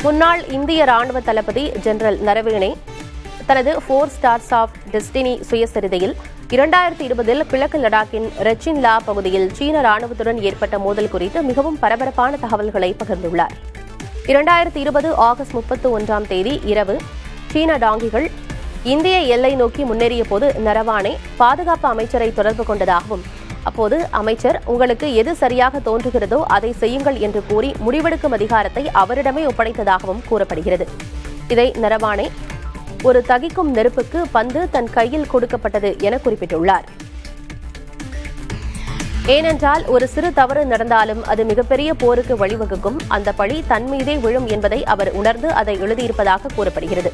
முன்னாள் இந்திய ராணுவ தளபதி ஜெனரல் நரவேணே தனது 4 ஸ்டார்ஸ் ஆஃப் டெஸ்டினி சுயசரிதையில் 2020 கிழக்கு லடாக்கின் ரெச்சின் லா பகுதியில் சீன ராணுவத்துடன் ஏற்பட்ட மோதல் குறித்து மிகவும் பரபரப்பான தகவல்களை பகிர்ந்துள்ளார். 2020 ஆகஸ்ட் 31ஆம் தேதி இரவு சீன டாங்கிகள் இந்திய எல்லை நோக்கி முன்னேறிய போது நரவானே பாதுகாப்பு அமைச்சரை தொடர்பு கொண்டதாகவும் அப்போது அமைச்சர் உங்களுக்கு எது சரியாக தோன்றுகிறதோ அதை செய்யுங்கள் என்று கூறி முடிவெடுக்கும் அதிகாரத்தை அவரிடமே ஒப்படைத்ததாகவும் கூறப்படுகிறது. இதை நரவானே ஒரு தகிக்கும் நெருப்புக்கு பந்து தன் கையில் கொடுக்கப்பட்டது என குறிப்பிட்டுள்ளார். ஏனென்றால் ஒரு சிறு தவறு நடந்தாலும் அது மிகப்பெரிய போருக்கு வழிவகுக்கும், அந்த பழி தன் மீதே விழும் என்பதை அவர் உணர்ந்து அதை எழுதியிருப்பதாக கூறப்படுகிறது.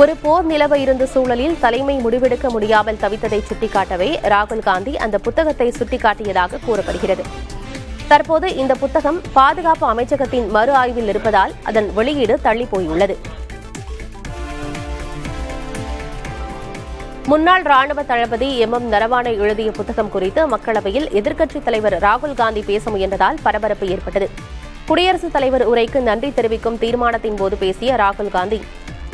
ஒரு போர் நிலவ இருந்த சூழலில் தலைமை முடிவெடுக்க முடியாமல் தவித்ததை சுட்டிக்காட்டவே ராகுல் காந்தி அந்த புத்தகத்தை சுட்டிக்காட்டியதாக கூறப்படுகிறது. தற்போது இந்த புத்தகம் பாதுகாப்பு அமைச்சகத்தின் மறு ஆய்வில் இருப்பதால் அதன் வெளியீடு தள்ளி போயுள்ளது. முன்னாள் ராணுவ தளபதி எம் நரவானே எழுதிய புத்தகம் குறித்து மக்களவையில் எதிர்க்கட்சித் தலைவர் ராகுல் காந்தி பேச முயன்றதால் பரபரப்பு ஏற்பட்டது. குடியரசுத் தலைவர் உரைக்கு நன்றி தெரிவிக்கும் தீர்மானத்தின் போது பேசிய ராகுல் காந்தி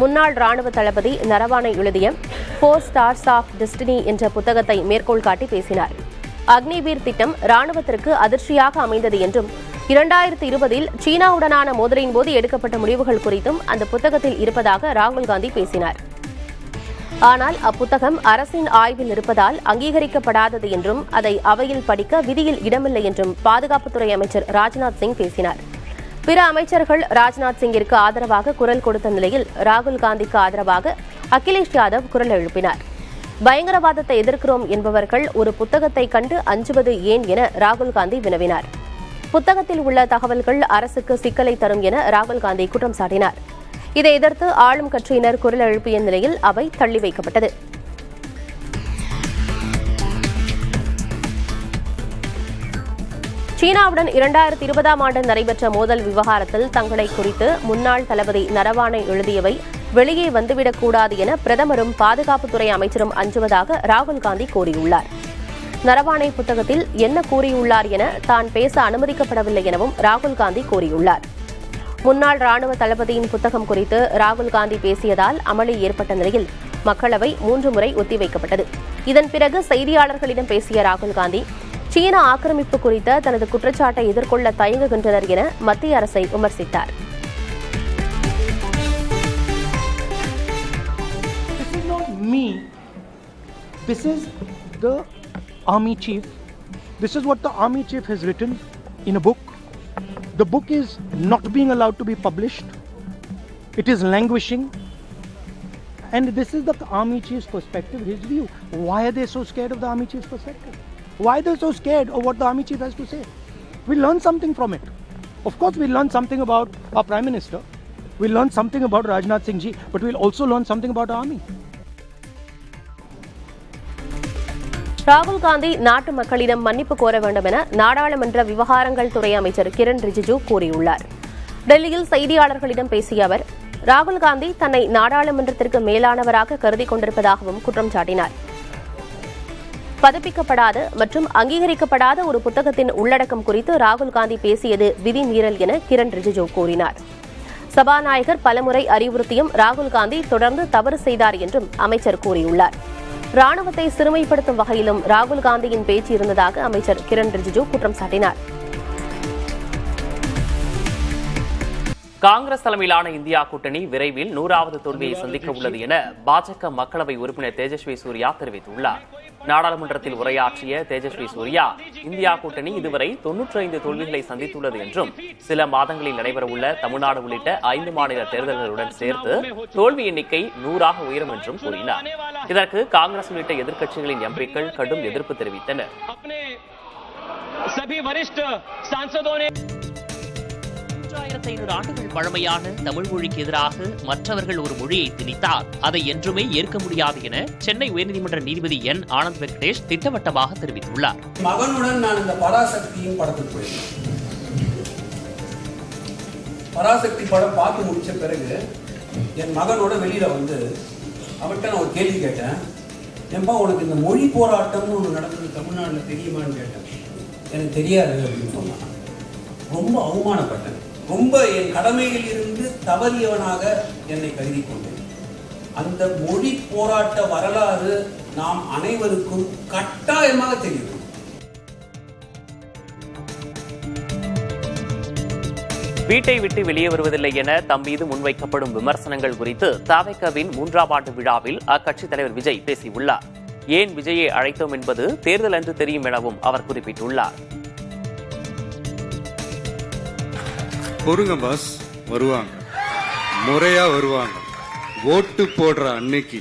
முன்னாள் ராணுவ தளபதி நரவானே எழுதிய 4 ஸ்டார்ஸ் ஆஃப் டெஸ்டினி என்ற புத்தகத்தை மேற்கோள் காட்டி பேசினார். அக்னிவீர் திட்டம் ராணுவத்திற்கு அதிர்ச்சியாக அமைந்தது என்றும் 2020 சீனாவுடனான மோதலின் போது எடுக்கப்பட்ட முடிவுகள் குறித்தும் அந்த புத்தகத்தில் இருப்பதாக ராகுல் காந்தி பேசினார். ஆனால் அப்புத்தகம் அரசின் ஆய்வில் இருப்பதால் அங்கீகரிக்கப்படாதது என்றும் அதை அவையில் படிக்க விதியில் இடமில்லை என்றும் பாதுகாப்புத்துறை அமைச்சர் ராஜ்நாத் சிங் பேசினார். பிற அமைச்சர்கள் ராஜ்நாத் சிங்கிற்கு ஆதரவாக குரல் கொடுத்த நிலையில் ராகுல் காந்திக்கு ஆதரவாக அகிலேஷ் யாதவ் குரல் எழுப்பினார். பயங்கரவாதத்தை எதிர்க்கிறோம் என்பவர்கள் ஒரு புத்தகத்தை கண்டு அஞ்சுவது ஏன் என ராகுல் காந்தி வினவினார். புத்தகத்தில் உள்ள தகவல்கள் அரசுக்கு சிக்கலை தரும் என ராகுல் காந்தி குற்றம் சாட்டினார். இதை எதிர்த்து ஆளும் கட்சியினர் குரல் எழுப்பிய நிலையில் அவை தள்ளி வைக்கப்பட்டது. சீனாவுடன் 2020ஆம் ஆண்டு நடைபெற்ற மோதல் விவகாரத்தில் தங்களை குறித்து முன்னாள் தளபதி நரவானே எழுதியவை வெளியே வந்துவிடக்கூடாது என பிரதமரும் பாதுகாப்புத்துறை அமைச்சரும் அஞ்சுவதாக ராகுல் காந்தி கூறியுள்ளார். நரவானே புத்தகத்தில் என்ன கூறியுள்ளார் என தான் பேச அனுமதிக்கப்படவில்லை எனவும் ராகுல் காந்தி கூறியுள்ளார். முன்னாள் ராணுவ தளபதியின் புத்தகம் குறித்து ராகுல் காந்தி பேசியதால் அமளி ஏற்பட்ட நிலையில் மக்களவை 3 முறை ஒத்திவைக்கப்பட்டது. இதன் பிறகு செய்தியாளர்களிடம் பேசிய ராகுல் காந்தி சீன ஆக்கிரமிப்பு குறித்த தனது குற்றச்சாட்டை எதிர்கொள்ள தயங்குகின்றனர் என மத்திய அரசை விமர்சித்தார். This is not me. This is the army chief. This is what the army chief has written in a book. The book is not being allowed to be published. It is languishing. And this is the army chief's perspective, his view. Why are they so scared of the army chief's perspective? Why are they so scared of what the army chief has to say? We learn something from it. Of course, we learn something about our Prime Minister. We learn something about Rajnath Singh ji, but we'll also learn something about our army. ராகுல் காந்தி நாட்டு மக்களிடம் மன்னிப்பு கோர வேண்டும் என நாடாளுமன்ற விவகாரங்கள் துறை அமைச்சர் கிரண் ரிஜிஜு கூறியுள்ளார். டெல்லியில் செய்தியாளர்களிடம் பேசிய அவர் ராகுல் காந்தி தன்னை நாடாளுமன்றத்திற்கு மேலானவராக கருதிக் கொண்டிருப்பதாகவும் குற்றம் சாட்டினார். பதிப்பிக்கப்படாத மற்றும் அங்கீகரிக்கப்படாத ஒரு புத்தகத்தின் உள்ளடக்கம் குறித்து ராகுல் காந்தி பேசியது விதிமீறல் என கிரண் ரிஜிஜு கூறினார். சபாநாயகர் பலமுறை அறிவுறுத்தியும் ராகுல் காந்தி தொடர்ந்து தவறு செய்தார் என்றும் அமைச்சர் கூறியுள்ளார். ராணுவத்தை சிறுமைப்படுத்தும் வகையிலும் ராகுல் காந்தியின் பேச்சு இருந்ததாக அமைச்சர் கிரண் ரிஜிஜு குற்றம் சாட்டினார். காங்கிரஸ் தலைமையிலான இந்தியா கூட்டணி விரைவில் 100வது தோல்வியை சந்திக்க உள்ளது என பாஜக மக்களவை உறுப்பினர் தேஜஸ்வி சூர்யா தெரிவித்துள்ளார். நாடாளுமன்றத்தில் உரையாற்றிய தேஜஸ்வி சூர்யா இந்தியா கூட்டணி இதுவரை 95 தோல்விகளை சந்தித்துள்ளது என்றும் சில மாதங்களில் நடைபெறவுள்ள தமிழ்நாடு உள்ளிட்ட 5 மாநில தேர்தல்களுடன் சேர்த்து தோல்வி எண்ணிக்கை 100ஆக உயரும் என்றும் கூறினார். இதற்கு காங்கிரஸ் உள்ளிட்ட எதிர்க்கட்சிகளின் எம்பிக்கள் கடும் எதிர்ப்பு தெரிவித்தனர். 1500 ஆண்டுகள் பழமையான தமிழ் மொழிக்கு எதிராக மற்றவர்கள் ஒரு மொழியை திணித்தால் அதை என்றுமே ஏற்க முடியாது என சென்னை உயர்நீதிமன்ற நீதிபதி என் ஆனந்த் வெங்கடேஷ் திட்டவட்டமாக தெரிவித்துள்ளார். மகனுடன் நான் இந்த பராசக்தியின் படத்துக்கு போயிருந்தேன். பராசக்தி படம் பார்த்து முடிச்ச பிறகு என் மகனோட வெளியில வந்து அவர்கிட்ட நான் ஒரு கேள்வி கேட்டேன். ஏன்பா உனக்கு இந்த மொழி போராட்டம்னு ஒன்று நடந்தது தமிழ்நாட்டில் தெரியுமான்னு கேட்டேன். எனக்கு தெரியாது அப்படின்னு சொன்னான். ரொம்ப அவமானப்பட்டேன். ரொம்ப என் கடமையில் இருந்து தவறியவனாக என்னை கருதி கொண்டேன். அந்த மொழி போராட்ட வரலாறு நாம் அனைவருக்கும் கட்டாயமாக தெரியும். வீட்டை விட்டு வெளியே வருவதில்லை என தம் மீது முன்வைக்கப்படும் விமர்சனங்கள் குறித்து தவிகவின் 3ஆம் ஆண்டு விழாவில் அக்கட்சித் தலைவர் விஜய் பேசியுள்ளார். ஏன் விஜயை அழைத்தோம் என்பது தேர்தல் அன்று தெரியும் எனவும் அவர் குறிப்பிட்டுள்ளார். பொறுங்க பாஸ், வருவாங்க, முறையா வருவாங்க. ஓட்டு போடுற அன்னைக்கு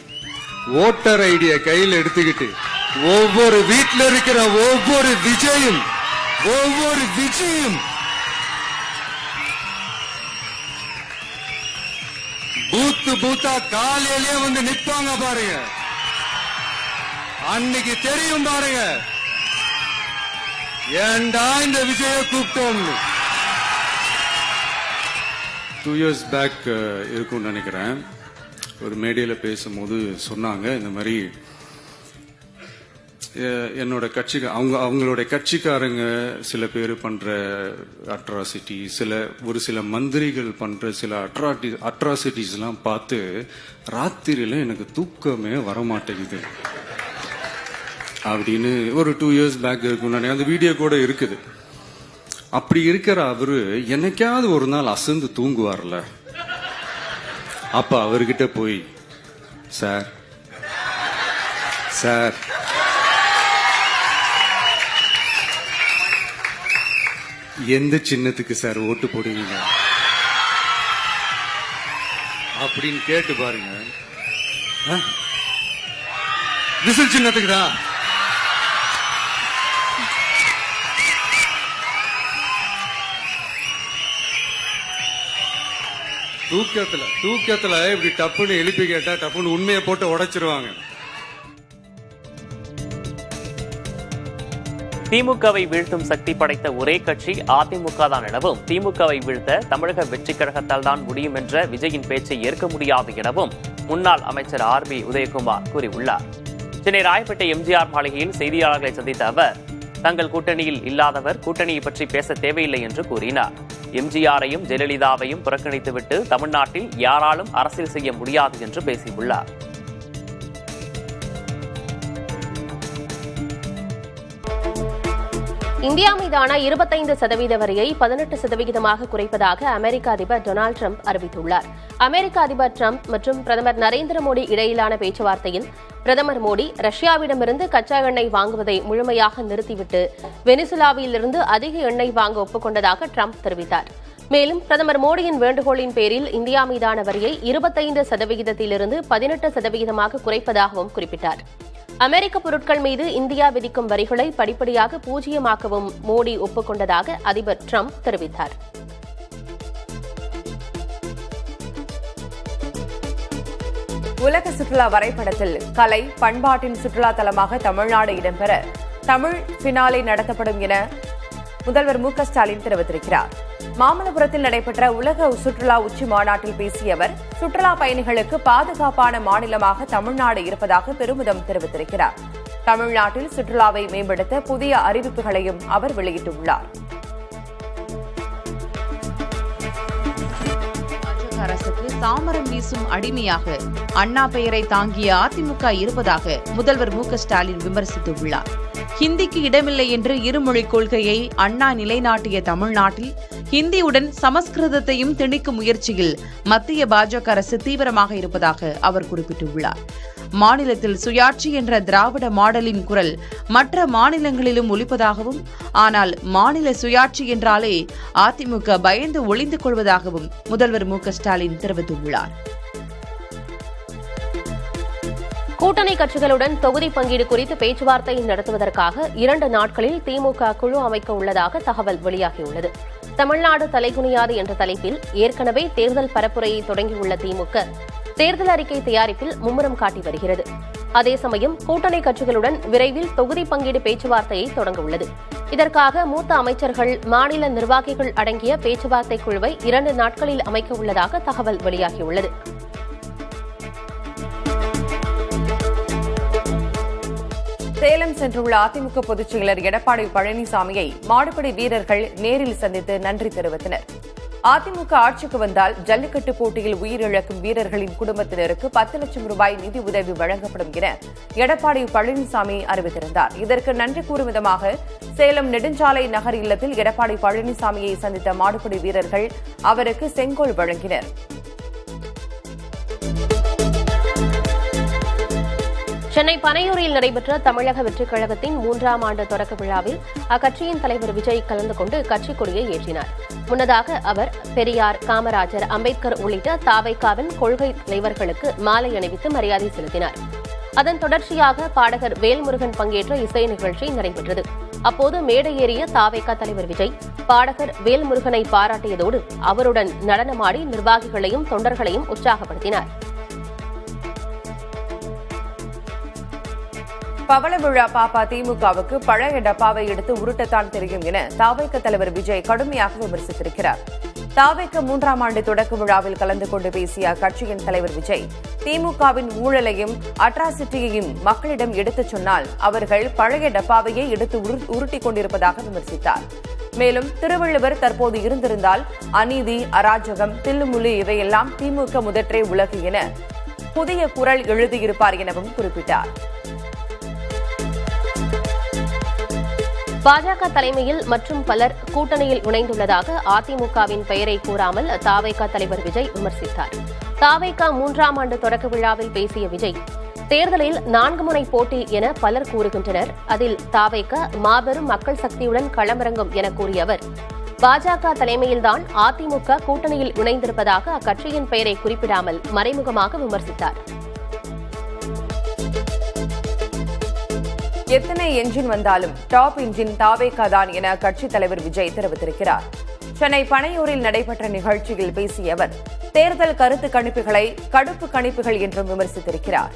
ஓட்டர் ஐடிய கையில் எடுத்துக்கிட்டு ஒவ்வொரு வீட்டில் இருக்கிற ஒவ்வொரு விஜயும் பூத்தா காலையிலே வந்து நிற்பாங்க பாருங்க. அன்னைக்கு தெரியும் பாருங்க, ஏண்டா இந்த விஜய கூப்பிட்டோம்னு. 2 years பேக் இருக்கும்னு நினைக்கிறேன். ஒரு மேடையில் பேசும்போது சொன்னாங்க, இந்த மாதிரி என்னோட கட்சிக்கு அவங்களோட கட்சிக்காரங்க சில பேர் பண்ற அட்ராசிட்டி, ஒரு சில மந்திரிகள் பண்ற சில அட்ராசிட்டிஸ் எல்லாம் பார்த்து ராத்திரியில எனக்கு தூக்கமே வரமாட்டேங்குது அப்படின்னு ஒரு 2 years பேக் இருக்கும். அந்த வீடியோ கூட இருக்குது. அப்படி இருக்கிற அவரு என்னைக்காவது ஒரு நாள் அசந்து தூங்குவார்ல, அப்ப அவர்கிட்ட போய் சார் எந்த சின்னத்துக்கு சார் ஓட்டு போடுவீங்க அப்படின்னு கேட்டு பாருங்க. விசில் சின்னத்துக்கு தான். தூக்கத்துல இப்படி டப்புன்னு எழுப்பி கேட்டா டப்புன்னு உண்மையை போட்டு உடைச்சிருவாங்க. திமுகவை வீழ்த்தும் சக்தி படைத்த ஒரே கட்சி அதிமுக தான் எனவும், திமுகவை வீழ்த்த தமிழக வெற்றிக் கழகத்தால் தான் முடியும் என்ற விஜயின் பேச்சை ஏற்க முடியாது எனவும் முன்னாள் அமைச்சர் RB உதயகுமார் கூறியுள்ளார். சென்னை ராயப்பேட்டை எம்ஜிஆர் மாளிகையில் செய்தியாளர்களை சந்தித்த அவர், தங்கள் கூட்டணியில் இல்லாதவர் கூட்டணியை பற்றி பேச தேவையில்லை என்று கூறினார். எம்ஜிஆரையும் ஜெயலலிதாவையும் புறக்கணித்துவிட்டு தமிழ்நாட்டில் யாராலும் அரசியல் செய்ய முடியாது என்று பேசியுள்ளார். இந்தியா மீதான 25% வரியை 18% குறைப்பதாக அமெரிக்க அதிபர் டொனால்டு டிரம்ப் அறிவித்துள்ளார். அமெரிக்க அதிபர் டிரம்ப் மற்றும் பிரதமர் நரேந்திர மோடி இடையிலான பேச்சுவார்த்தையில் பிரதமர் மோடி ரஷ்யாவிடமிருந்து கச்சா எண்ணெய் வாங்குவதை முழுமையாக நிறுத்திவிட்டு வெனிசுலாவிலிருந்து அதிக எண்ணெய் வாங்க ஒப்புக்கொண்டதாக டிரம்ப் தெரிவித்தார். மேலும் பிரதமர் மோடியின் வேண்டுகோளின் பேரில் இந்தியா மீதான வரியை 25%இலிருந்து 18% குறைப்பதாகவும் குறிப்பிட்டார். அமெரிக்க பொருட்கள் மீது இந்தியா விதிக்கும் வரிகளை படிப்படியாக பூஜ்ஜியமாக்கவும் மோடி ஒப்புக்கொண்டதாக அதிபர் டிரம்ப் தெரிவித்தார். உலக சுற்றுலா வரைபடத்தில் கலை பண்பாட்டின் சுற்றுலா தலமாக தமிழ்நாடு இடம்பெற தமிழ் பினாலே நடத்தப்படும் என முதல்வர் மு க ஸ்டாலின் தெரிவித்திருக்கிறார். மாமல்லபுரத்தில் நடைபெற்ற உலக சுற்றுலா உச்சி மாநாட்டில் பேசிய அவர், சுற்றுலா பயணிகளுக்கு பாதுகாப்பான மாநிலமாக தமிழ்நாடு இருப்பதாக பெருமிதம் தெரிவித்திருக்கிறார். தமிழ்நாட்டில் சுற்றுலாவை மேம்படுத்த புதிய அறிவிப்புகளையும் அவர் வெளியிட்டுள்ளார். அரசுக்கு தாமரம் வீசும் அடிமையாக அண்ணா பெயரை தாங்கிய அதிமுக இருப்பதாக முதல்வர் மு க ஸ்டாலின் விமர்சித்துள்ளார். ஹிந்திக்கு இடமில்லை என்று இருமொழிக் கொள்கையை அண்ணா நிலைநாட்டிய தமிழ்நாட்டில் ஹிந்தியுடன் சமஸ்கிருதத்தையும் திணிக்கும் முயற்சியில் மத்திய பாஜக அரசு தீவிரமாக இருப்பதாக அவர் குறிப்பிட்டுள்ளார். மாநிலத்தில் சுயாட்சி என்ற திராவிட மாடலின் குரல் மற்ற மாநிலங்களிலும் ஒலிப்பதாகவும், ஆனால் மாநில சுயாட்சி என்றாலே அதிமுக பயந்து ஒளிந்து கொள்வதாகவும் முதல்வர் மு க ஸ்டாலின் தெரிவித்துள்ளார். கூட்டணி கட்சிகளுடன் தொகுதி பங்கீடு குறித்து பேச்சுவார்த்தை நடத்துவதற்காக 2 நாட்களில் திமுக குழு அமைக்க உள்ளதாக தகவல் வெளியாகியுள்ளது. தமிழ்நாடு தலைகுனியாது என்ற தலைப்பில் ஏற்கனவே தேர்தல் பரப்புரையை தொடங்கியுள்ள திமுக தேர்தல் அறிக்கை தயாரிப்பில் மும்முரம் காட்டி வருகிறது. அதே சமயம் கூட்டணி கட்சிகளுடன் விரைவில் தொகுதி பங்கீடு பேச்சுவார்த்தையை தொடங்க உள்ளது. இதற்காக மூத்த அமைச்சர்கள், மாநில நிர்வாகிகள் அடங்கிய பேச்சுவார்த்தை குழுவை 2 நாட்களில் அமைக்க உள்ளதாக தகவல் வெளியாகியுள்ளது. சேலம் சென்றுள்ள அதிமுக பொதுச் செயலர் எடப்பாடி பழனிசாமியை மாடுபிடி வீரர்கள் நேரில் சந்தித்து நன்றி தெரிவித்தனர். அதிமுக ஆட்சிக்கு வந்தால் ஜல்லிக்கட்டு போட்டியில் உயிரிழக்கும் வீரர்களின் குடும்பத்தினருக்கு 10 லட்சம் ரூபாய் நிதி உதவி வழங்கப்படும் என எடப்பாடி பழனிசாமி அறிவித்திருந்தார். இதற்கு நன்றி கூறும் விதமாக சேலம் நெடுஞ்சாலை நகர் இல்லத்தில் எடப்பாடி பழனிசாமியை சந்தித்த மாடுபிடி வீரர்கள் அவருக்கு செங்கோல் வழங்கினர். சென்னை பனையூரில் நடைபெற்ற தமிழக வெற்றிக் கழகத்தின் 3ஆம் ஆண்டு தொடக்க விழாவில் அக்கட்சியின் தலைவர் விஜய் கலந்து கொண்டு கட்சிக் கொடியை ஏற்றினார். முன்னதாக அவர் பெரியார், காமராஜர், அம்பேத்கர் உள்ளிட்ட தாவைக்காவின் கொள்கை தலைவர்களுக்கு மாலை அணிவித்து மரியாதை செலுத்தினார். அதன் தொடர்ச்சியாக பாடகர் வேல்முருகன் பங்கேற்ற இசை நிகழ்ச்சி நடைபெற்றது. அப்போது மேடை ஏறிய தாவைக்கா தலைவர் விஜய் பாடகர் வேல்முருகனை பாராட்டியதோடு அவருடன் நடனமாடி நிர்வாகிகளையும் தொண்டர்களையும் உற்சாகப்படுத்தினார். பவள விழா பாப்பா திமுகவுக்கு பழைய டப்பாவை எடுத்து உருட்டத்தான் தெரியும் என தாவைக்க தலைவர் விஜய் கடுமையாக விமர்சித்திருக்கிறார். தாவைக்க 3ஆம் ஆண்டு தொடக்க விழாவில் கலந்து கொண்டு பேசிய அக்கட்சியின் தலைவர் விஜய் திமுகவின் ஊழலையும் அட்ராசிட்டியையும் மக்களிடம் எடுத்துச் சொன்னால் அவர்கள் பழைய டப்பாவையே எடுத்து உருட்டிக் கொண்டிருப்பதாக விமர்சித்தார். மேலும் திருவள்ளுவர் தற்போது இருந்திருந்தால் அநீதி, அராஜகம், தில்லுமுள்ளு இவையெல்லாம் திமுக முதற்றே உலகு என புதிய குரல் எழுதியிருப்பார் எனவும் குறிப்பிட்டார். பாஜக தலைமையில் மற்றும் பலர் கூட்டணியில் இணைந்துள்ளதாக அதிமுகவின் பெயரை கூறாமல் தாவைக்கா தலைவர் விஜய் விமர்சித்தார். தாவைக்கா 3ஆம் ஆண்டு தொடக்க விழாவில் பேசிய விஜய், தேர்தலில் 4 முனை போட்டி என பலர் கூறுகின்றனர். அதில் தாவைக்கா மாபெரும் மக்கள் சக்தியுடன் களமிறங்கும் என கூறிய அவர், பாஜக தலைமையில்தான் அதிமுக கூட்டணியில் இணைந்திருப்பதாக அக்கட்சியின் பெயரை குறிப்பிடாமல் மறைமுகமாக விமர்சித்தார். எத்தனை என்ஜின் வந்தாலும் டாப் இன்ஜின் தாவேகா தான் என கட்சித் தலைவர் விஜய் தெரிவித்திருக்கிறார். சென்னை பனையூரில் நடைபெற்ற நிகழ்ச்சியில் பேசிய அவர் தேர்தல் கருத்து கணிப்புகளை கடுப்பு கணிப்புகள் என்றும் விமர்சித்திருக்கிறார்.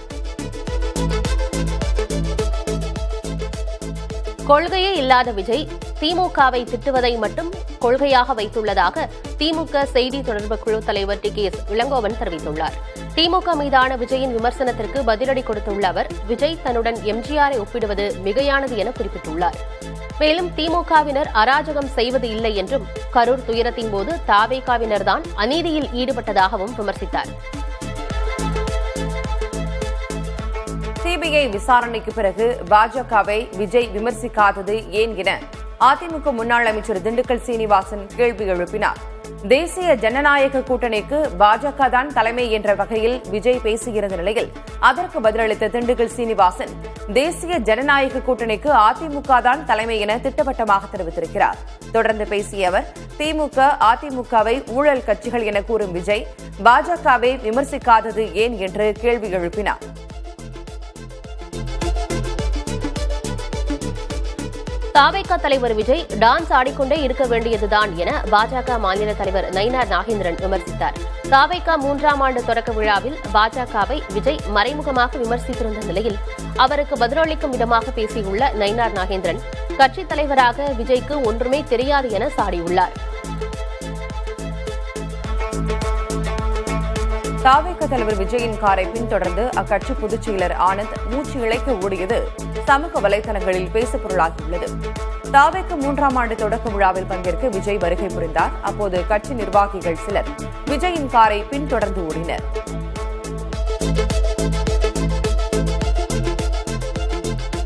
கொள்கையே இல்லாத விஜய் திமுகவை திட்டுவதை மட்டும் கொள்கையாக வைத்துள்ளதாக திமுக செய்தி தொடர்பு குழு தலைவர் டி.கே.எஸ். இளங்கோவன் தெரிவித்துள்ளார். திமுக மீதான விஜயின் விமர்சனத்திற்கு பதிலடி கொடுத்துள்ள அவர், விஜய் தன்னுடன் எம்ஜிஆரை ஒப்பிடுவது மிகையானது என குறிப்பிட்டுள்ளார். மேலும் திமுகவினர் அராஜகம் செய்வது இல்லை என்றும், கரூர் துயரத்தின் போது தாவேகாவினர்தான் அநீதியில் ஈடுபட்டதாகவும் விமர்சித்தார். சிபிஐ விசாரணைக்கு பிறகு பாஜகவை விஜய் விமர்சிக்காதது ஏன் என அதிமுக முன்னாள் அமைச்சர் திண்டுக்கல் சீனிவாசன் கேள்வி எழுப்பினார். தேசிய ஜனநாயக கூட்டணிக்கு பாஜக தான் தலைமை என்ற வகையில் விஜய் பேசுகிற நிலையில் அதற்கு பதிலளித்த திண்டுக்கல் சீனிவாசன், தேசிய ஜனநாயக கூட்டணிக்கு அதிமுக தான் தலைமை என திட்டவட்டமாக தெரிவித்திருக்கிறார். தொடர்ந்து பேசிய அவர், திமுக அதிமுகவை ஊழல் கட்சிகள் என கூறும் விஜய் பாஜகவை விமர்சிக்காதது ஏன் என்று கேள்வி எழுப்பினார். தாவேகா தலைவர் விஜய் டான்ஸ் ஆடிக்கொண்டே இருக்க வேண்டியதுதான் என பாஜக மாநில தலைவர் நயினார் நாகேந்திரன் விமர்சித்தார். தாவேகா 3ஆம் ஆண்டு தொடக்க விழாவில் பாஜகவை விஜய் மறைமுகமாக விமர்சித்திருந்த நிலையில் அவருக்கு பதிலளிக்கும் விதமாக பேசியுள்ள நயினார் நாகேந்திரன், கட்சித் தலைவராக விஜய்க்கு ஒன்றுமே தெரியாது என சாடியுள்ளார். தாவேக தலைவர் விஜயின் காரை பின்தொடர்ந்து அக்கட்சி பொதுச் செயலர் ஆனந்த் மூச்சு இழைக்க ஓடியது சமூக வலைதளங்களில் பேசுபொருளாகியுள்ளது. தாவேக 3ஆம் ஆண்டு தொடக்க விழாவில் பங்கேற்க விஜய் வருகை புரிந்தார். அப்போது கட்சி நிர்வாகிகள் சிலர் விஜயின் காரை பின்தொடர்ந்து ஓடினர்.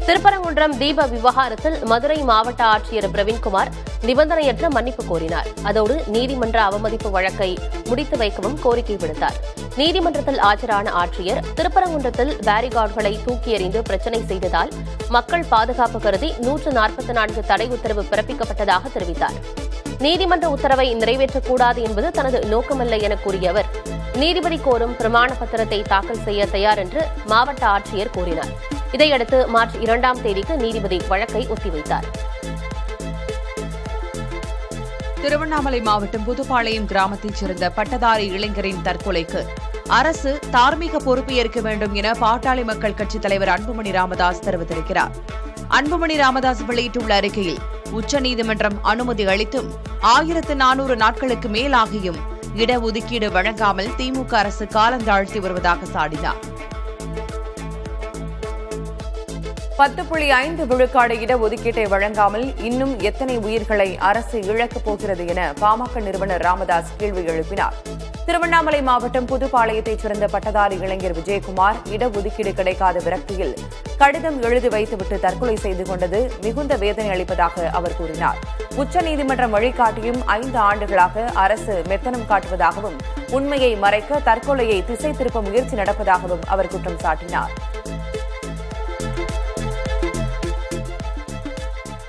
திருப்பரங்குன்றம் தீப விவகாரத்தில் மதுரை மாவட்ட ஆட்சியர் பிரவீன்குமார் நிபந்தனையற்ற மன்னிப்பு கோரினார். அதோடு நீதிமன்ற அவமதிப்பு வழக்கை முடித்து வைக்கவும் கோரிக்கை விடுத்தார். நீதிமன்றத்தில் ஆஜரான ஆட்சியர் திருப்பரங்குன்றத்தில் பேரிகார்டுகளை தூக்கி எறிந்து பிரச்சினை செய்ததால் மக்கள் பாதுகாப்பு கருதி 144 தடை உத்தரவு பிறப்பிக்கப்பட்டதாக தெரிவித்தார். நீதிமன்ற உத்தரவை நிறைவேற்றக்கூடாது என்பது தனது நோக்கமல்ல என கூறிய அவர், நீதிபதி கோரும் பிரமாண பத்திரத்தை தாக்கல் செய்ய தயார் என்று மாவட்ட ஆட்சியர் கூறினார். இதையடுத்து மார்ச் 2ஆம் தேதிக்கு நீதிபதி வழக்கை ஒத்திவைத்தார். திருவண்ணாமலை மாவட்டம் புதுப்பாளையம் கிராமத்தைச் சேர்ந்த பட்டதாரி இளைஞரின் தற்கொலைக்கு அரசு தார்மீக பொறுப்பு ஏற்க வேண்டும் என பாட்டாளி மக்கள் கட்சித் தலைவர் அன்புமணி ராமதாஸ் தெரிவித்திருக்கிறார். அன்புமணி ராமதாஸ் வெளியிட்டுள்ள அறிக்கையில், உச்சநீதிமன்றம் அனுமதி அளித்தும் 1400 நாட்களுக்கு மேலாகியும் இடஒதுக்கீடு வழங்காமல் திமுக அரசு காலந்தாழ்த்தி வருவதாக சாடினார். 10.5 விழுக்காடு இடஒதுக்கீட்டை வழங்காமல் இன்னும் எத்தனை உயிர்களை அரசு இழக்கப் போகிறது என பாமக நிறுவனர் ராமதாஸ் கேள்வி எழுப்பினார். திருவண்ணாமலை மாவட்டம் புதுப்பாளையத்தைச் சேர்ந்த பட்டதாரி இளைஞர் விஜயகுமார் இடஒதுக்கீடு கிடைக்காத விரக்தியில் கடிதம் எழுதி வைத்துவிட்டு தற்கொலை செய்து கொண்டது மிகுந்த வேதனை அளிப்பதாக அவர் கூறினார். உச்சநீதிமன்றம் வழிகாட்டியும் 5 ஆண்டுகளாக அரசு மெத்தனம் காட்டுவதாகவும் உண்மையை மறைக்க தற்கொலையை திசை திருப்ப முயற்சி நடப்பதாகவும் அவர் குற்றம் சாட்டினார்.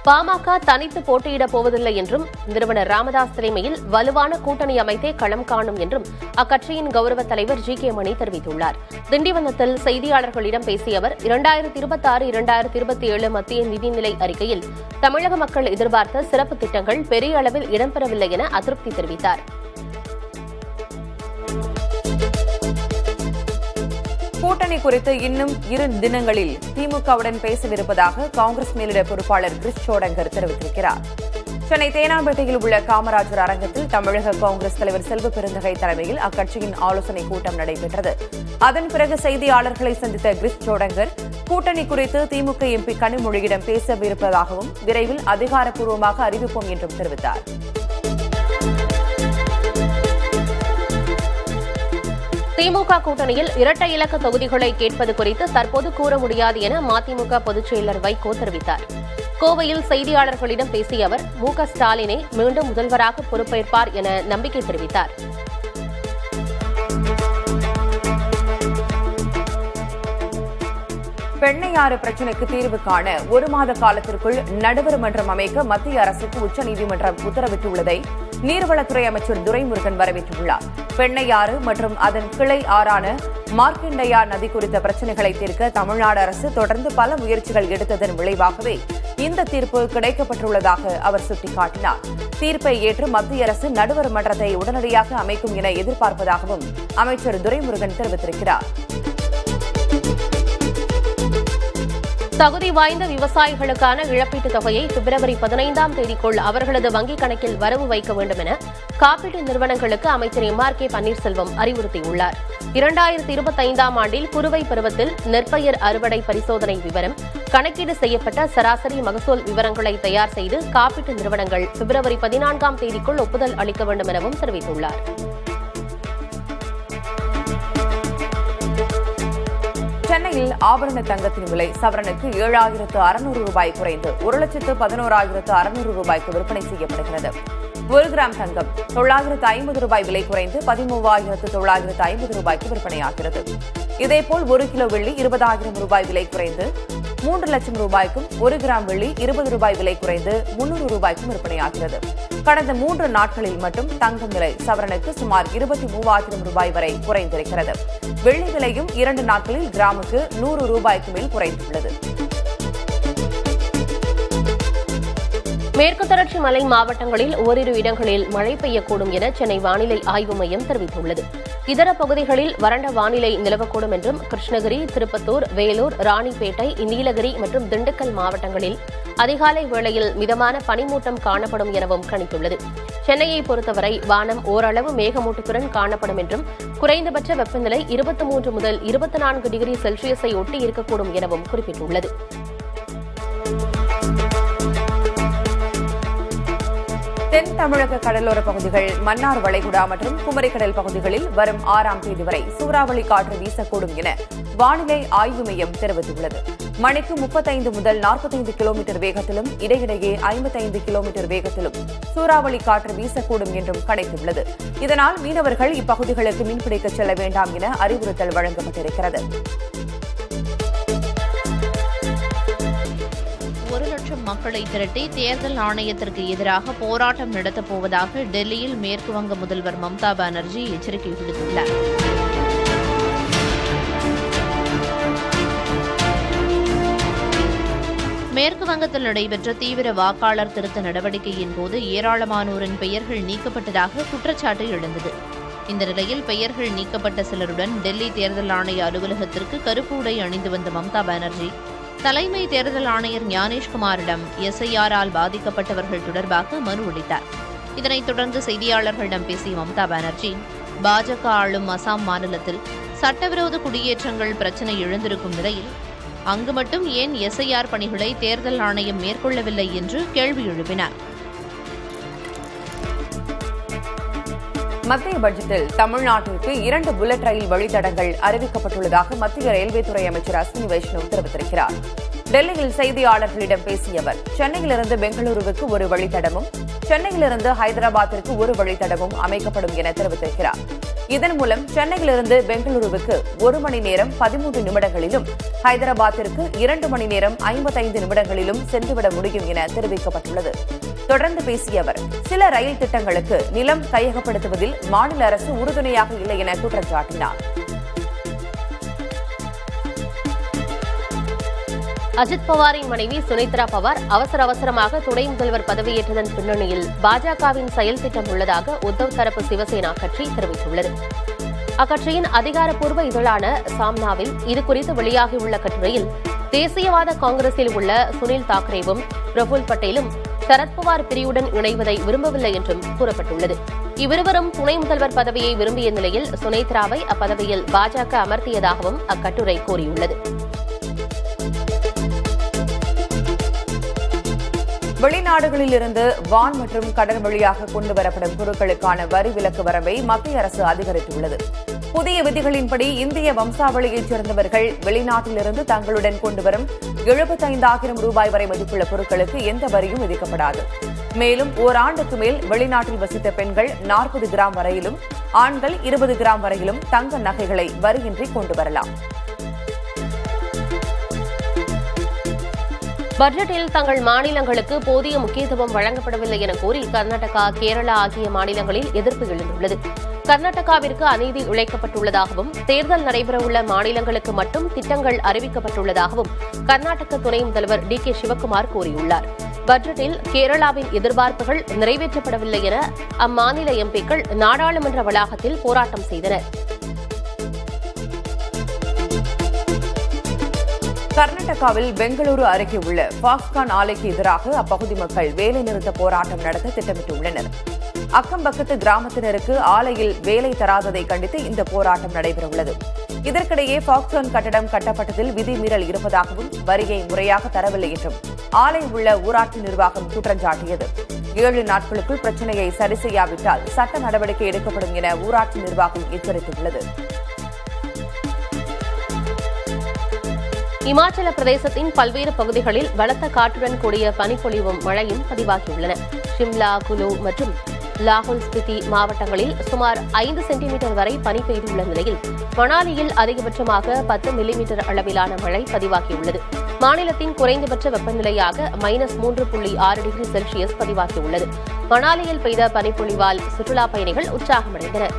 பாமக தனித்து போட்டியிடப் போவதில்லை என்றும் நிறுவனர் ராமதாஸ் தலைமையில் வலுவான கூட்டணி அமைத்தே களம் காணும் என்றும் அக்கட்சியின் கௌரவ தலைவர் ஜி.கே. மணி தெரிவித்துள்ளார். திண்டிவனத்தில் செய்தியாளர்களிடம் பேசிய அவர் 2026-2027 மத்திய நிதிநிலை அறிக்கையில் தமிழக மக்கள் எதிர்பார்த்த சிறப்பு திட்டங்கள் பெரிய அளவில் இடம்பெறவில்லை என அதிருப்தி தெரிவித்தார். கூட்டணி குறித்து இன்னும் 2 தினங்களில் திமுகவுடன் பேசவிருப்பதாக காங்கிரஸ் மேலிட பொறுப்பாளர் கிரிஷ் சோடங்கர் தெரிவித்திருக்கிறார். சென்னை தேனாம்பேட்டையில் உள்ள காமராஜர் அரங்கத்தில் தமிழக காங்கிரஸ் தலைவர் செல்வ பெருந்தகை தலைமையில் அக்கட்சியின் ஆலோசனைக் கூட்டம் நடைபெற்றது. அதன் பிறகு செய்தியாளர்களை சந்தித்த கிரிஷ் சோடங்கர் கூட்டணி குறித்து திமுக எம்பி கனிமொழியிடம் பேசவிருப்பதாகவும் விரைவில் அதிகாரப்பூர்வமாக அறிவிப்போம் என்றும் தெரிவித்தார். திமுக கூட்டணியில் இரட்டை இலக்க தொகுதிகளை கேட்பது குறித்து தற்போது கூற முடியாது என மதிமுக பொதுச் செயலர் வைகோ தெரிவித்தார். கோவையில் செய்தியாளர்களிடம் பேசிய அவர் மு.க. ஸ்டாலினை மீண்டும் முதல்வராக பொறுப்பேற்பார் என நம்பிக்கை தெரிவித்தார். பெண்ணையாறு பிரச்சினைக்கு தீர்வு காண 1 மாத காலத்திற்குள் நடுவர் மன்றம் அமைக்க மத்திய அரசுக்கு உச்சநீதிமன்றம் உத்தரவிட்டுள்ளதை நீர்வளத்துறை அமைச்சர் துரைமுருகன் வரவேற்றுள்ளார். பெண்ணையாறு மற்றும் அதன் கிளை ஆறான மார்க்கண்டேயா நதி குறித்த பிரச்சினைகளை தீர்க்க தமிழ்நாடு அரசு தொடர்ந்து பல முயற்சிகள் எடுத்ததன் விளைவாகவே இந்த தீர்ப்பு கிடைக்கப்பட்டுள்ளதாக அவர் சுட்டிக்காட்டினார். தீர்ப்பை ஏற்று மத்திய அரசு நடுவர் மன்றத்தை உடனடியாக அமைக்கும் என எதிர்பார்ப்பதாகவும் அமைச்சர் துரைமுருகன் தெரிவித்திருக்கிறார். தகுதி வாய்ந்த விவசாயிகளுக்கான இழப்பீட்டுத் தொகையை பிப்ரவரி 15ஆம் தேதிக்குள் அவர்களது வங்கிக் கணக்கில் வரவு வைக்க வேண்டும் என காப்பீட்டு நிறுவனங்களுக்கு அமைச்சர் எம்.ஆர்.கே. பன்னீர்செல்வம் அறிவுறுத்தியுள்ளார். 2025ஆம் ஆண்டில் குறுவை பருவத்தில் நெற்பயிர் அறுவடை பரிசோதனை விவரம், கணக்கீடு செய்யப்பட்ட சராசரி மகசூல் விவரங்களை தயார் செய்து காப்பீட்டு நிறுவனங்கள் பிப்ரவரி 14ஆம் தேதிக்குள் ஒப்புதல் அளிக்க வேண்டும் எனவும் தெரிவித்துள்ளார். சென்னையில் ஆபரண தங்கத்தின் விலை சவரனுக்கு 7,600 ரூபாய் குறைந்து 1,11,600 ரூபாய்க்கு விற்பனை செய்யப்படுகிறது. 1 கிராம் தங்கம் 950 ரூபாய் விலை குறைந்து 13,950 ரூபாய்க்கு விற்பனையாகிறது. இதேபோல் 1 கிலோ வெள்ளி 20,000 ரூபாய் விலை குறைந்து 3 லட்சம் ரூபாய்க்கும், 1 கிராம் வெள்ளி 20 ரூபாய் விலை குறைந்து 300 ரூபாய்க்கும் விற்பனையாகிறது. கடந்த 3 நாட்களில் மட்டும் தங்கம் விலை சவரனுக்கு சுமார் 23,000 ரூபாய் வரை குறைந்திருக்கிறது. வெள்ளி விலையும் 2 நாட்களில் கிராமுக்கு 100 ரூபாய்க்கு மேல் குறைந்துள்ளது. மேற்கு தொடர்ச்சி மலை மாவட்டங்களில் ஓரிரு இடங்களில் மழை பெய்யக்கூடும் என சென்னை வானிலை ஆய்வு மையம் தெரிவித்துள்ளது. இதர பகுதிகளில் வறண்ட வானிலை நிலவக்கூடும் என்றும் கிருஷ்ணகிரி, திருப்பத்தூர், வேலூர், ராணிப்பேட்டை, நீலகிரி மற்றும் திண்டுக்கல் மாவட்டங்களில் அதிகாலை வேளையில் மிதமான பனிமூட்டம் காணப்படும் எனவும் கணித்துள்ளது. சென்னையை பொறுத்தவரை வானம் ஓரளவு மேகமூட்டத்துடன் காணப்படும் என்றும் குறைந்தபட்ச வெப்பநிலை 23 முதல் 24 டிகிரி செல்சியஸை ஒட்டி இருக்கக்கூடும் எனவும் குறிப்பிட்டுள்ளது. தென் தமிழக கடலோர பகுதிகள், மன்னார் வளைகுடா மற்றும் குமரிக்கடல் பகுதிகளில் வரும் 6ஆம் தேதி வரை சூறாவளி காற்று வீசக்கூடும் என வானிலை ஆய்வு மையம் தெரிவித்துள்ளது. மணிக்கு 35 முதல் 45 கிலோமீட்டர் வேகத்திலும் இடையிடையே 55 கிலோமீட்டர் வேகத்திலும் சூறாவளி காற்று வீசக்கூடும் என்றும் கணித்துள்ளது. இதனால் மீனவர்கள் இப்பகுதிகளுக்கு மீன்பிடிக்க செல்ல வேண்டாம் என அறிவுறுத்தல் வழங்கப்பட்டிருக்கிறது. 1 லட்சம் மக்களை திரட்டி தேர்தல் ஆணையத்திற்கு எதிராக போராட்டம் நடத்தப் போவதாக டெல்லியில் மேற்குவங்க முதல்வர் மம்தா பானர்ஜி எச்சரிக்கை விடுத்துள்ளார். மேற்கு வங்கத்தில் நடைபெற்ற தீவிர வாக்காளர் திருத்த நடவடிக்கையின் போது ஏராளமானோரின் பெயர்கள் நீக்கப்பட்டதாக குற்றச்சாட்டு எழுந்தது. இந்த நிலையில் பெயர்கள் நீக்கப்பட்ட சிலருடன் டெல்லி தேர்தல் ஆணைய அலுவலகத்திற்கு கருப்பு உடை அணிந்து வந்த மம்தா பானர்ஜி தலைமை தேர்தல் ஆணையர் ஞானேஷ்குமாரிடம் எஸ்ஐஆரால் பாதிக்கப்பட்டவர்கள் தொடர்பாக மனு அளித்தார். இதனைத் தொடர்ந்து செய்தியாளர்களிடம் பேசிய மம்தா பானர்ஜி, பாஜக ஆளும் அசாம் மாநிலத்தில் சட்டவிரோத குடியேற்றங்கள் பிரச்சினை எழுந்திருக்கும் நிலையில் அங்கு மட்டும் ஏன் எஸ்ஐஆர் பணிகளை தேர்தல் ஆணையம் மேற்கொள்ளவில்லை என்று கேள்வி எழுப்பினார். மத்திய பட்ஜெட்டில் தமிழ்நாட்டிற்கு 2 புல்லட் ரயில் வழித்தடங்கள் அறிவிக்கப்பட்டுள்ளதாக மத்திய ரயில்வே துறை அமைச்சர் அஸ்வினி வைஷ்ணவ் தெரிவித்திருக்கிறார். டெல்லியில் செய்தியாளர்களிடம் பேசிய அவர், சென்னையிலிருந்து பெங்களூருவுக்கு ஒரு வழித்தடமும் சென்னையிலிருந்து ஹைதராபாத்திற்கு ஒரு வழித்தடமும் அமைக்கப்படும் என தெரிவித்திருக்கிறார். இதன் மூலம் சென்னையிலிருந்து பெங்களூருவுக்கு 1 மணி நேரம் 13 நிமிடங்களிலும் ஹைதராபாத்திற்கு 2 மணி நேரம் 55 நிமிடங்களிலும் சென்றுவிட முடியும் என தெரிவிக்கப்பட்டுள்ளது. தொடர்ந்து பேசிய அவர், சில ரயில் திட்டங்களுக்கு நிலம் கையகப்படுத்துவதில் மாநில அரசு உறுதுணையாக இல்லை என குற்றம் சாட்டினார். அஜித் பவாரின் மனைவி சுனித்ரா பவார் அவசரமாக துணை முதல்வர் பதவியேற்றதன் பின்னணியில் பாஜகவின் செயல் திட்டம் உள்ளதாக உத்தவ் தரப்பு சிவசேனா கட்சி தெரிவித்துள்ளது. அக்கட்சியின் அதிகாரப்பூர்வ இதழான சாம்னாவில் இதுகுறித்து வெளியாகியுள்ள கட்டுரையில், தேசியவாத காங்கிரஸில் உள்ள சுனில் தாக்கரேவும் பிரபுல் பட்டேலும் சரத்பவார் பிரிவுடன் இணைவதை விரும்பவில்லை என்றும் கூறப்பட்டுள்ளது. இவ்விருவரும் துணை முதல்வர் பதவியை விரும்பிய நிலையில் சுனித்ராவை அப்பதவியில் பாஜக அமர்த்தியதாகவும் அக்கட்டுரை கூறியுள்ளது. வெளிநாடுகளிலிருந்து வான் மற்றும் கடல் வழியாக கொண்டுவரப்படும் பொருட்களுக்கான வரி விலக்கு வரம்பை மத்திய அரசு அதிகரித்துள்ளது. புதிய விதிகளின்படி இந்திய வம்சாவளியைச் சேர்ந்தவர்கள் வெளிநாட்டிலிருந்து தங்களுடன் கொண்டுவரும் 75,000 ரூபாய் வரை மதிப்புள்ள பொருட்களுக்கு எந்த வரியும் விதிக்கப்படாது. மேலும் ஓராண்டுக்கு மேல் வெளிநாட்டில் வசித்த பெண்கள் 40 கிராம் வரையிலும், ஆண்கள் 20 கிராம் வரையிலும் தங்க நகைகளை வரியின்றி கொண்டுவரலாம். பட்ஜெட்டில் தங்கள் மாநிலங்களுக்கு போதிய முக்கியத்துவம் வழங்கப்படவில்லை என கூறி கர்நாடகா, கேரளா ஆகிய மாநிலங்களில் எதிர்ப்பு எழுந்துள்ளது. கர்நாடகாவிற்கு அநீதி இழைக்கப்பட்டுள்ளதாகவும், தேர்தல் நடைபெறவுள்ள மாநிலங்களுக்கு மட்டும் திட்டங்கள் அறிவிக்கப்பட்டுள்ளதாகவும் கர்நாடக துணை முதல்வர் DK சிவக்குமார் கூறியுள்ளார். பட்ஜெட்டில் கேரளாவின் எதிர்பார்ப்புகள் நிறைவேற்றப்படவில்லை என அம்மாநில எம்பிக்கள் நாடாளுமன்ற வளாகத்தில் போராட்டம் செய்தனர். கர்நாடகாவில் பெங்களூரு அருகே உள்ள பாப்கார்ன் ஆலைக்கு எதிராக அப்பகுதி மக்கள் வேலைநிறுத்த போராட்டம் நடத்த திட்டமிட்டுள்ளனர். அக்கம்பக்கத்து கிராமத்தினருக்கு ஆலையில் வேலை தராததை கண்டித்து இந்த போராட்டம் நடைபெறவுள்ளது. இதற்கிடையே பாப்கார்ன் கட்டடம் கட்டப்பட்டதில் விதிமீறல் இருப்பதாகவும், வரியை முறையாக தரவில்லை என்றும் ஆலை உள்ள ஊராட்சி நிர்வாகம் குற்றஞ்சாட்டியது. 7 நாட்களுக்குள் பிரச்சினையை சரி செய்யாவிட்டால் சட்ட நடவடிக்கை எடுக்கப்படும் என ஊராட்சி நிர்வாகம் எச்சரித்துள்ளது. இமாச்சல பிரதேசத்தின் பல்வேறு பகுதிகளில் பலத்த காற்றுடன் கூடிய பனிப்பொழிவும் மழையும் பதிவாகியுள்ளன. ஷிம்லா, குலு மற்றும் லாஹோல் ஸ்பிதி மாவட்டங்களில் சுமார் 5 சென்டிமீட்டர் வரை பனி பெய்துள்ள நிலையில் மணாலியில் அதிகபட்சமாக 10 மில்லிமீட்டர் அளவிலான மழை பதிவாகியுள்ளது. மாநிலத்தின் குறைந்தபட்ச வெப்பநிலையாக -3.6 டிகிரி செல்சியஸ் பதிவாகியுள்ளது. மணாலியில் பெய்த பனிப்பொழிவால் சுற்றுலாப் பயணிகள் உற்சாகமடைந்தனர்.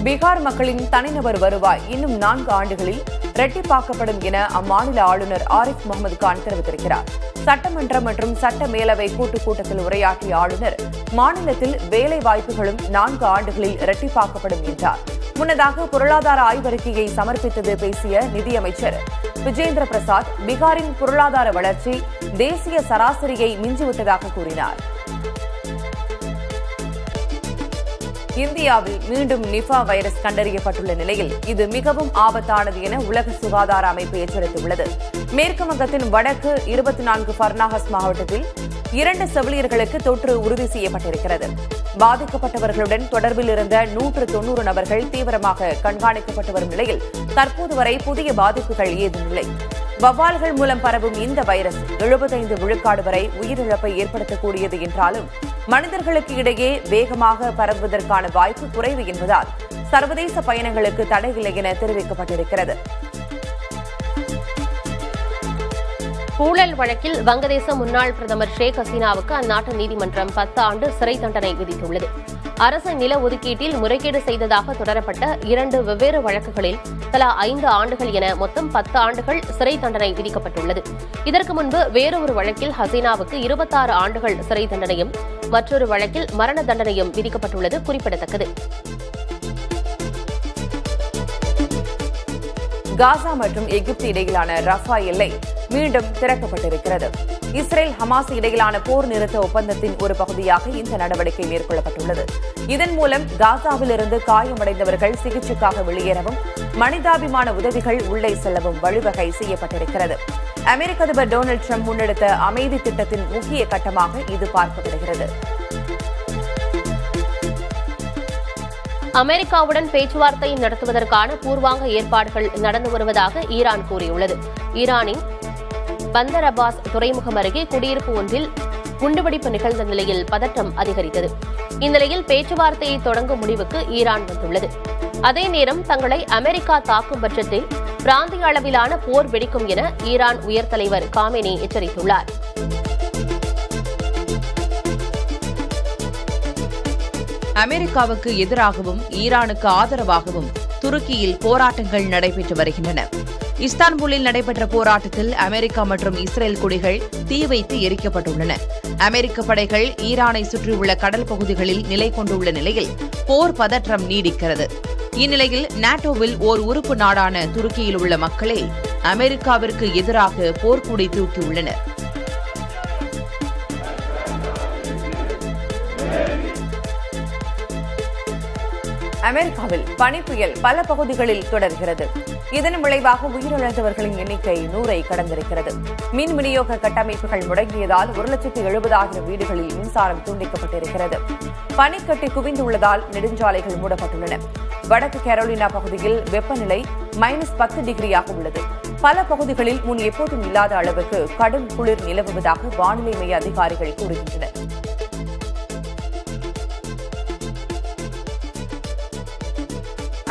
பீகார் மக்களின் தனிநபர் வருவாய் இன்னும் 4 ஆண்டுகளில் இரட்டிப்பாக்கப்படும் என அம்மாநில ஆளுநர் ஆரிஃப் முகமது கான் தெரிவித்திருக்கிறார். சட்டமன்றம் மற்றும் சட்ட மேலவை கூட்டுக் கூட்டத்தில் உரையாற்றிய ஆளுநர், மாநிலத்தில் வேலை வாய்ப்புகளும் 4 ஆண்டுகளில் இரட்டிப்பாக்கப்படும் என்றார். முன்னதாக பொருளாதார ஆய்வறிக்கையை சமர்ப்பித்தது பேசிய நிதியமைச்சர் விஜேந்திர பிரசாத், பீகாரின் பொருளாதார வளர்ச்சி தேசிய சராசரியை மிஞ்சிவிட்டதாக கூறினார். இந்தியாவில் மீண்டும் நிபா வைரஸ் கண்டறியப்பட்டுள்ள நிலையில் இது மிகவும் ஆபத்தானது என உலக சுகாதார அமைப்பு எச்சரித்துள்ளது. மேற்கு வங்கத்தின் வடக்கு 24 பர்னாகஸ் மாவட்டத்தில் 2 செவிலியர்களுக்கு தொற்று உறுதி செய்யப்பட்டிருக்கிறது. பாதிக்கப்பட்டவர்களுடன் தொடர்பில் இருந்த 190 நபர்கள் தீவிரமாக கண்காணிக்கப்பட்டு வரும் நிலையில் தற்போது வரை புதிய பாதிப்புகள் ஏதுமில்லை. வவ்வால்கள் மூலம் பரவும் இந்த வைரஸ் 75 விழுக்காடு வரை உயிரிழப்பை ஏற்படுத்தக்கூடியது என்றாலும் மனிதர்களுக்கு இடையே வேகமாக பரவுவதற்கான வாய்ப்பு குறைவு என்பதால் சர்வதேச பயணங்களுக்கு தடையில்லை என தெரிவிக்கப்பட்டிருக்கிறது. ஊழல் வழக்கில் வங்கதேச முன்னாள் பிரதமர் ஷேக் ஹசீனாவுக்கு அந்நாட்டு நீதிமன்றம் 10 ஆண்டு சிறை தண்டனை விதித்துள்ளது. அரசு நில ஒதுக்கீட்டில் முறைகேடு செய்ததாக தொடரப்பட்ட 2 வெவ்வேறு வழக்குகளில் தலா 5 ஆண்டுகள் என மொத்தம் 10 ஆண்டுகள் சிறை தண்டனை விதிக்கப்பட்டுள்ளது. இதற்கு முன்பு வேறொரு வழக்கில் ஹசீனாவுக்கு 26 ஆண்டுகள் சிறை தண்டனையும், மற்றொரு வழக்கில் மரண தண்டனையும் விதிக்கப்பட்டுள்ளது குறிப்பிடத்தக்கது. காசா மற்றும் எகிப்து இடையிலான ரஃபா எல்லை மீண்டும் திறக்கப்பட்டிருக்கிறது. இஸ்ரேல் ஹமாஸ் இடையிலான போர் நிறுத்த ஒப்பந்தத்தின் ஒரு பகுதியாக இந்த நடவடிக்கை மேற்கொள்ளப்பட்டுள்ளது. இதன் மூலம் காசாவிலிருந்து காயமடைந்தவர்கள் சிகிச்சைக்காக வெளியேறவும் மனிதாபிமான உதவிகள் உள்ளே செல்லவும் வழிவகை செய்யப்பட்டிருக்கிறது. அமெரிக்க அதிபர் டொனால்டு டிரம்ப் முன்னெடுத்த அமைதி திட்டத்தின் முக்கிய கட்டமாக இது பார்க்கப்படுகிறது. அமெரிக்காவுடன் பேச்சுவார்த்தை நடத்துவதற்கான பூர்வாங்க ஏற்பாடுகள் நடந்து வருவதாக ஈரான் கூறியுள்ளது. ஈரானின் பந்தர் அப்பாஸ் துறைமுகம் அருகே குடியிருப்பு ஒன்றில் குண்டுவெடிப்பு நிகழ்ந்த நிலையில் பதற்றம் அதிகரித்தது. இந்நிலையில் பேச்சுவார்த்தையை தொடங்கும் முடிவுக்கு ஈரான் வந்துள்ளது. அதே நேரம் தங்களை அமெரிக்கா தாக்கும் பட்சத்தில் பிராந்திய அளவிலான போர் வெடிக்கும் என ஈரான் உயர் தலைவர் காமெனி எச்சரித்துள்ளார். அமெரிக்காவுக்கு எதிராகவும் ஈரானுக்கு ஆதரவாகவும் துருக்கியில் போராட்டங்கள் நடைபெற்று வருகின்றன. இஸ்தான்புல்லில் நடைபெற்ற போராட்டத்தில் அமெரிக்கா மற்றும் இஸ்ரேல் கொடிகள் தீ வைத்து எரிக்கப்பட்டுள்ளன. அமெரிக்க படைகள் ஈரானை சுற்றியுள்ள கடல் பகுதிகளில் நிலை கொண்டுள்ள நிலையில் போர் பதற்றம் நீடிக்கிறது. இந்நிலையில் நாட்டோவில் ஓர் உறுப்பு நாடான துருக்கியில் உள்ள மக்களே அமெரிக்காவிற்கு எதிராக போர்க்கொடி தூக்கியுள்ளனர். அமெரிக்காவில் பனிப்புயல் பல பகுதிகளில் தொடர்கிறது. இதன் விளைவாக உயிரிழந்தவர்களின் எண்ணிக்கை 100ஐ கடந்திருக்கிறது. மின் விநியோக கட்டமைப்புகள் முடங்கியதால் 1,70,000 வீடுகளில் மின்சாரம் துண்டிக்கப்பட்டிருக்கிறது. பனிக்கட்டி குவிந்துள்ளதால் நெடுஞ்சாலைகள் மூடப்பட்டுள்ளன. வடக்கு கரோலினா பகுதியில் வெப்பநிலை -10 டிகிரியாக உள்ளது. பல பகுதிகளில் முன் எப்போதும் இல்லாத அளவுக்கு கடும் குளிர் நிலவுவதாக வானிலை மைய அதிகாரிகள் கூறுகின்றனர்.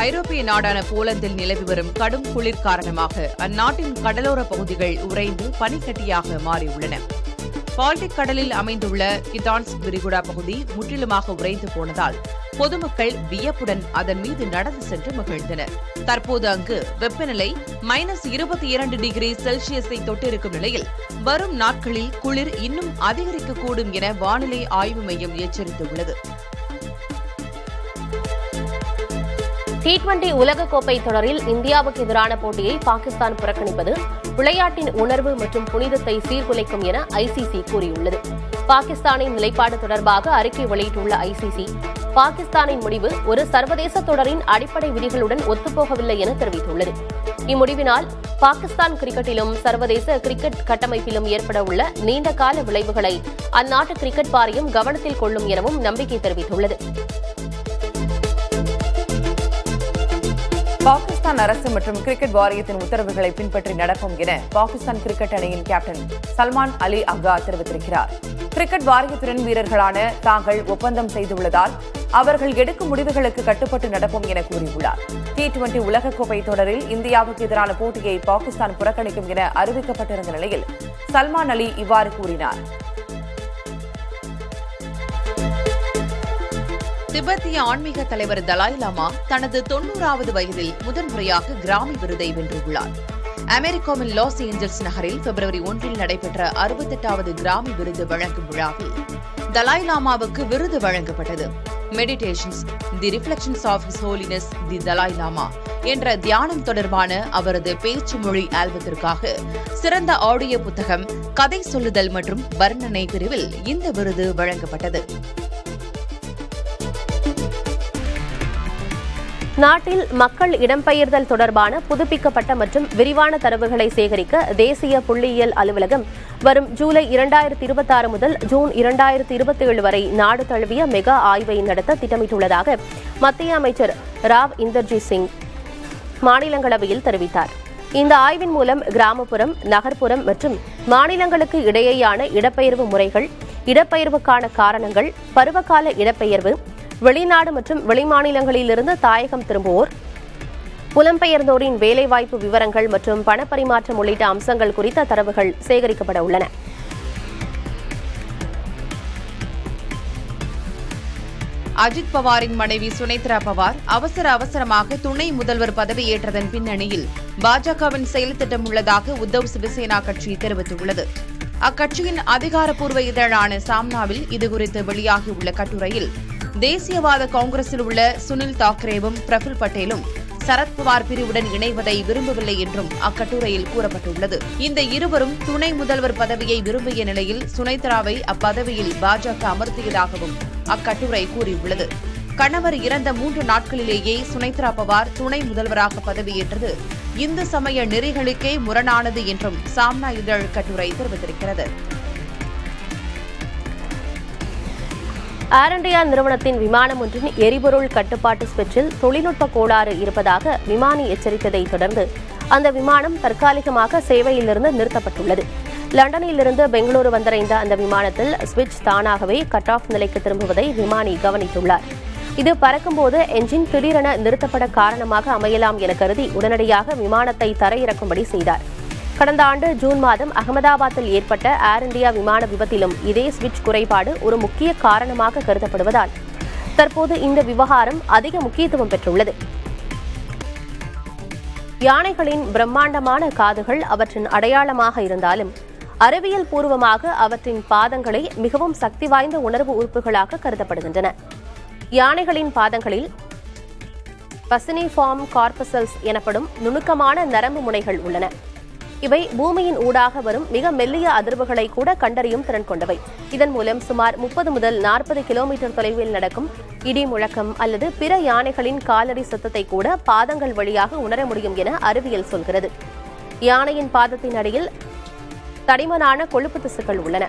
ஐரோப்பிய நாடான போலந்தில் நிலவி வரும் கடும் குளிர் காரணமாக அந்நாட்டின் கடலோர பகுதிகள் உறைந்து பனிக்கட்டியாக மாறியுள்ளன. பால்டிக் கடலில் அமைந்துள்ள கிதான்ஸ்க் விரிகுடா பகுதி முற்றிலுமாக உறைந்து போனதால் பொதுமக்கள் வியப்புடன் அதன் மீது நடந்து சென்று மகிழ்ந்தனர். தற்போது அங்கு வெப்பநிலை -22 டிகிரி செல்சியஸை தொட்டிருக்கும் நிலையில் வரும் நாட்களில் குளிர் இன்னும் அதிகரிக்கக்கூடும் என வானிலை ஆய்வு மையம் எச்சரித்துள்ளது. T20 உலகக்கோப்பை தொடரில் இந்தியாவுக்கு எதிரான போட்டியை பாகிஸ்தான் புறக்கணிப்பது விளையாட்டின் உணர்வு மற்றும் புனிதத்தை சீர்குலைக்கும் என ICC கூறியுள்ளது. பாகிஸ்தானின் நிலைப்பாடு தொடர்பாக அறிக்கை வெளியிட்டுள்ள ICC, பாகிஸ்தானின் முடிவு ஒரு சர்வதேச தொடரின் அடிப்படை விதிகளுடன் ஒத்துப்போகவில்லை என தெரிவித்துள்ளது. இம்முடிவினால் பாகிஸ்தான் கிரிக்கெட்டிலும் சர்வதேச கிரிக்கெட் கட்டமைப்பிலும் ஏற்பட உள்ள நீண்டகால விளைவுகளை அந்நாட்டு கிரிக்கெட் வாரியம் கவனத்தில் கொள்ளும் எனவும் நம்பிக்கை தெரிவித்துள்ளது. பாகிஸ்தான் அரசு மற்றும் கிரிக்கெட் வாரியத்தின் உத்தரவுகளை பின்பற்றி நடக்கும் என பாகிஸ்தான் கிரிக்கெட் அணியின் கேப்டன் சல்மான் அலி அகா தெரிவித்திருக்கிறார். கிரிக்கெட் வாரியத்துடன் வீரர்களான தாங்கள் ஒப்பந்தம் செய்துள்ளதால் அவர்கள் எடுக்கும் முடிவுகளுக்கு கட்டுப்பட்டு நடப்போம் என கூறியுள்ளார். T20 உலகக்கோப்பை தொடரில் இந்தியாவுக்கு எதிரான போட்டியை பாகிஸ்தான் புறக்கணிக்கும் என அறிவிக்கப்பட்டிருந்த நிலையில் சல்மான் அலி இவ்வாறு கூறினார். திபெத்திய ஆன்மீக தலைவர் தலாய் லாமா தனது 90வது வயதில் முதன்முறையாக கிராமி விருதை வென்றுள்ளார். அமெரிக்காவின் லாஸ் ஏஞ்சல்ஸ் நகரில் பிப்ரவரி 1 நடைபெற்ற 68வது கிராமி விருது வழங்கும் விழாவில் தலாய் லாமாவுக்கு விருது வழங்கப்பட்டது. Meditations the reflections of his holiness the Dalai Lama என்ற தியானம் தொடர்பான அவரது பேச்சு மொழி ஆல்பத்திற்காக சிறந்த ஆடியோ புத்தகம், கதை சொல்லுதல் மற்றும் வர்ணனை பிரிவில் இந்த விருது வழங்கப்பட்டது. நாட்டில் மக்கள் இடம்பெயர்தல் தொடர்பான புதுப்பிக்கப்பட்ட மற்றும் விரிவான தரவுகளை சேகரிக்க தேசிய புள்ளியியல் அலுவலகம் வரும் ஜூலை 2026 முதல் ஜூன் 2027 வரை நாடு தழுவிய மெகா ஆய்வை நடத்த திட்டமிட்டுள்ளதாக மத்திய அமைச்சர் ராவ் இந்தர்ஜித் சிங் மாநிலங்களவையில் தெரிவித்தார். இந்த ஆய்வின் மூலம் கிராமப்புறம், நகர்ப்புறம் மற்றும் மாநிலங்களுக்கு இடையேயான இடப்பெயர்வு முறைகள், இடப்பெயர்வுக்கான காரணங்கள், பருவகால இடப்பெயர்வு, வெளிநாடு மற்றும் வெளிமாநிலங்களிலிருந்து தாயகம் திரும்புவோர், புலம்பெயர்ந்தோரின் வேலைவாய்ப்பு விவரங்கள் மற்றும் பணப்பரிமாற்றம் உள்ளிட்ட அம்சங்கள் குறித்த தரவுகள் சேகரிக்கப்பட உள்ளன. அஜித் பவாரின் மனைவி சுனேத்ரா பவார் அவசரமாக துணை முதல்வர் பதவியேற்றதன் பின்னணியில் பாஜகவின் செயல் திட்டம் உள்ளதாக உத்தவ் சிவசேனா கட்சி தெரிவித்துள்ளது. அக்கட்சியின் அதிகாரப்பூர்வ இதழான சாம்னாவில் இதுகுறித்து வெளியாகியுள்ள கட்டுரையில் தேசியவாத காங்கிரஸில் உள்ள சுனில் தாக்கரேவும் பிரபுல் பட்டேலும் சரத்பவார் பிரிவுடன் இணைவதை விரும்பவில்லை என்றும் அக்கட்டுரையில் கூறப்பட்டுள்ளது. இந்த இருவரும் துணை முதல்வர் பதவியை விரும்பிய நிலையில் சுனைத்ராவை அப்பதவியில் பாஜக அமர்த்தியதாகவும் அக்கட்டுரை கூறியுள்ளது. கணவர் இறந்த 3 நாட்களிலேயே சுனைத்ரா பவார் துணை முதல்வராக பதவியேற்றது இந்து சமய நெறிகளுக்கே முரணானது என்றும் சாம்னா இதழ் கட்டுரை தெரிவித்திருக்கிறது. ஏர் இண்டியா நிறுவனத்தின் விமானம் ஒன்றின் எரிபொருள் கட்டுப்பாட்டு சுவிட்சில் தொழில்நுட்ப கோளாறு இருப்பதாக விமானி எச்சரித்ததை தொடர்ந்து அந்த விமானம் தற்காலிகமாக சேவையிலிருந்து நிறுத்தப்பட்டுள்ளது. லண்டனிலிருந்து பெங்களூரு வந்தடைந்த அந்த விமானத்தில் சுவிட்ச் தானாகவே கட் ஆஃப் நிலைக்கு திரும்புவதை விமானி கவனித்துள்ளார். இது பறக்கும்போது என்ஜின் திடீரென நிறுத்தப்பட காரணமாக அமையலாம் என கருதி உடனடியாக விமானத்தை தரையிறக்கும்படி செய்தார். கடந்த ஆண்டு ஜூன் மாதம் அகமதாபாத்தில் ஏற்பட்ட ஏர் இண்டியா விமான விபத்திலும் இதே சுவிட்ச் குறைபாடு ஒரு முக்கிய காரணமாக கருதப்படுவதால் தற்போது இந்த விவகாரம் அதிக முக்கியத்துவம் பெற்றுள்ளது. யானைகளின் பிரம்மாண்டமான காதுகள் அவற்றின் அடையாளமாக இருந்தாலும் அறிவியல் பூர்வமாக அவற்றின் பாதங்களை மிகவும் சக்தி வாய்ந்த உணர்வு உறுப்புகளாக கருதப்படுகின்றன. யானைகளின் பாதங்களில் பசினிஃபார்ம் கார்பசல்ஸ் எனப்படும் நுணுக்கமான நரம்பு முனைகள் உள்ளன. இவை பூமியின் ஊடாக வரும் மிக மெல்லிய அதிர்வுகளை கூட கண்டறியும் திறன் கொண்டவை. இதன் மூலம் சுமார் 30 முதல் 40 கிலோமீட்டர் தொலைவில் நடக்கும் இடி முழக்கம் அல்லது பிற யானைகளின் காலடி சத்தத்தை கூட பாதங்கள் வழியாக உணர முடியும் என அறிவியல் சொல்கிறது. யானையின் பாதத்தின் அடியில் தடிமனான கொழுப்பு திசுக்கள் உள்ளன.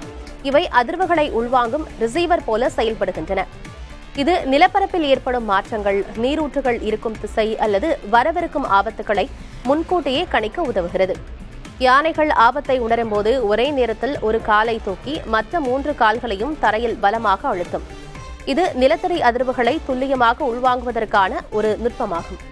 இவை அதிர்வுகளை உள்வாங்கும் ரிசீவர் போல செயல்படுகின்றன. இது நிலப்பரப்பில் ஏற்படும் மாற்றங்கள், நீரூற்றுகள் இருக்கும் திசை அல்லது வரவிருக்கும் ஆபத்துக்களை முன்கூட்டியே கணிக்க உதவுகிறது. யானைகள் ஆபத்தை உணரும்போது ஒரே நேரத்தில் ஒரு காலை தூக்கி மற்ற 3 கால்களையும் தரையில் பலமாக அழுத்தும். இது நிலத்தடி அதிர்வுகளை துல்லியமாக உள்வாங்குவதற்கான ஒரு நுட்பமாகும்.